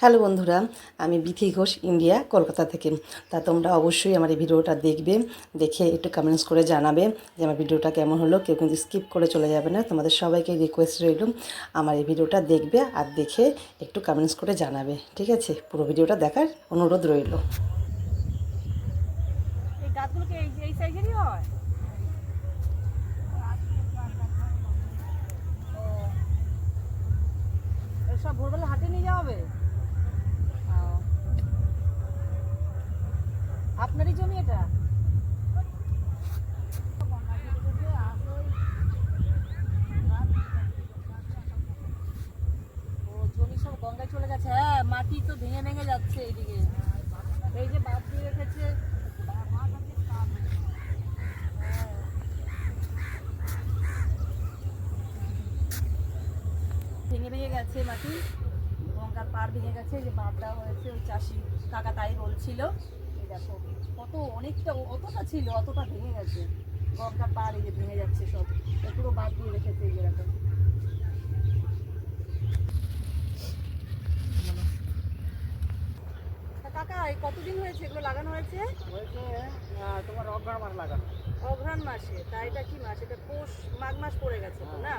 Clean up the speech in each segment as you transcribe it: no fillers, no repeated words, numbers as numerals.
Hello বন্ধুরা, আমি Bithi Ghosh, India, Kolkata থেকে। তা তোমরা অবশ্যই আমার এই ভিডিওটা দেখবে, দেখে একটু কমেন্টস করে জানাবে যে আমার ভিডিওটা কেমন হলো। কেউ কিন্তু স্কিপ করে চলে যাবে না। তোমাদের সবাইকে রিকোয়েস্ট রইল আমার এই ভিডিওটা দেখবে আর দেখে একটু কমেন্টস করে জানাবে, ঠিক আছে? পুরো ভিডিওটা দেখার অনুরোধ রইল। এই গাছগুলো কি এই সাইজেরই হয়? সব ভোরবেলা হাটে নিয়ে যাওয়া হবে? আপনারই জমি এটা? ও জমি সব গঙ্গায় চলে গেছে। হ্যাঁ, মাটি তো ভেঙে ভেঙে যাচ্ছে এইদিকে। এই যে বাদ দিয়ে রেখেছে, ভেঙে ভেঙে গেছে মাটি, গঙ্গার পাড় ভেঙে গেছে। যে বাঁধ দেওয়া হয়েছে, ওই চাষি কাকা তাই বলছিল। এই দেখো কত, অনেকটা, অতটা ছিল, অতটা ভেঙে গেছে। গঙ্গার পাড় এই যে ভেঙে যাচ্ছে সব, পুরো বাঁধ দিয়ে রেখেছে এই জায়গাটা। কাকা এই কতদিন হয়েছে এগুলো লাগানো হয়েছে? তোমার অগ্রহায়ণ মাস লাগানো। অঘ্রাণ মাসে? তা এটা কি মাস? এটা পৌষ মাঘ মাস পড়ে গেছে তো না?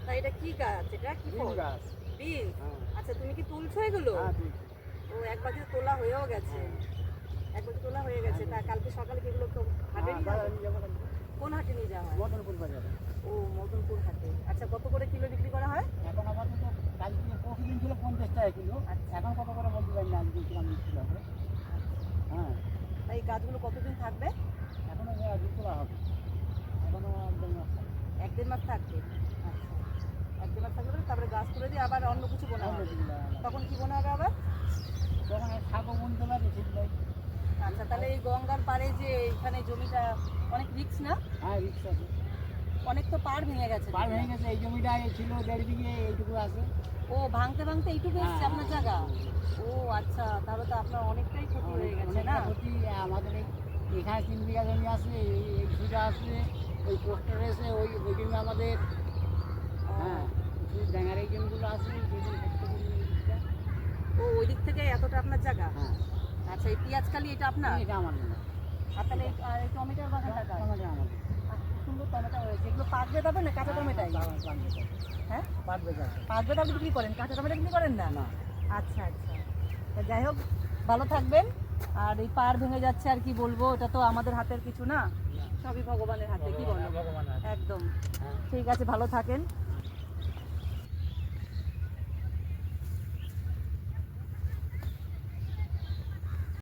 তা এটা কি গাছ? এটা কি ফল? গাছ। বিন? হ্যাঁ। আচ্ছা, তুমি কি তুলছো এগুলো? ও একবার যে তোলা হয়েও গেছে, একবার তোলা হয়ে গেছে। তা কালকে সকালে কি এগুলো হাটে নিয়ে যাবে? কোন হাটে নিয়ে যাওয়া হয়? মদনপুর বাজারে। ও মদনপুর হাটে। আচ্ছা, কত করে কিলো বিক্রি করা হয়? এখন আপাতত কালকে প্রতিদিন ছিল 50 টাকা কিলো। এখন কত করে বলতে পারি না, আজকে কিরম বিক্রি হবে। হ্যাঁ, এই গাছগুলো কতদিন থাকবে? এখনো তোলা হবে, এখনো 1.5 মাস থাকবে। 1-1.5 মাস থাকবে। আচ্ছা, 1-1.5 মাস থাকবে, তারপরে গাছ তুলে দিয়ে আবার অন্য কিছু বোনা হবে। তখন কি বোনা হবে আবার? তখন শাকও বুনতে পারি, ঠিক নাই। আচ্ছা, তাহলে এই গঙ্গার পাড়ে যে এখানে জমিটা অনেক রিস্ক না? হ্যাঁ, রিক্স আছে। অনেক তো পাড় ভেঙে গেছে। পার ভেঙে গেছে। এই জমিটা ছিল 1.5 বিঘে, এইটুকু আছে। ও ভাঙতে ভাঙতে এইটুকু এসছে আপনার জায়গা? ও আচ্ছা, তাহলে তো আপনার অনেকটাই ক্ষতি হয়ে গেছে না? ক্ষতি। আমাদের এখানে 3 বিঘা জমি আছে, এই কিছুটা আছে, ওই পোস্টার এসে ওই জমি আমাদের। হ্যাঁ, ড্যাঙার এই জমিগুলো আছে, ও ওই দিক থেকে এতটা আপনার জায়গা? হ্যাঁ। আচ্ছা, এই পেঁয়াজকালি এটা আপনার? এটা আমার জন্য। আর তাহলে এই টমেটোর বাগানটা কার? আমাদের আমাদের সুন্দর টমেটো হয়েছে। এগুলো পাক বেদাবে না কাঁচা টমেটাই? হ্যাঁ, পাট বেচা। পাক বেদা বিক্রি করেন, কাঁচা টমেটো বিক্রি করেন না? না। আচ্ছা আচ্ছা, তা যাই হোক, ভালো থাকবেন। আর এই পাড় ভেঙে যাচ্ছে, আর কি বলবো, এটা তো আমাদের হাতের কিছু না, সবই ভগবানের হাতে, কি বলো? ভগবান। একদম। হ্যাঁ। ঠিক আছে, ভালো থাকেন।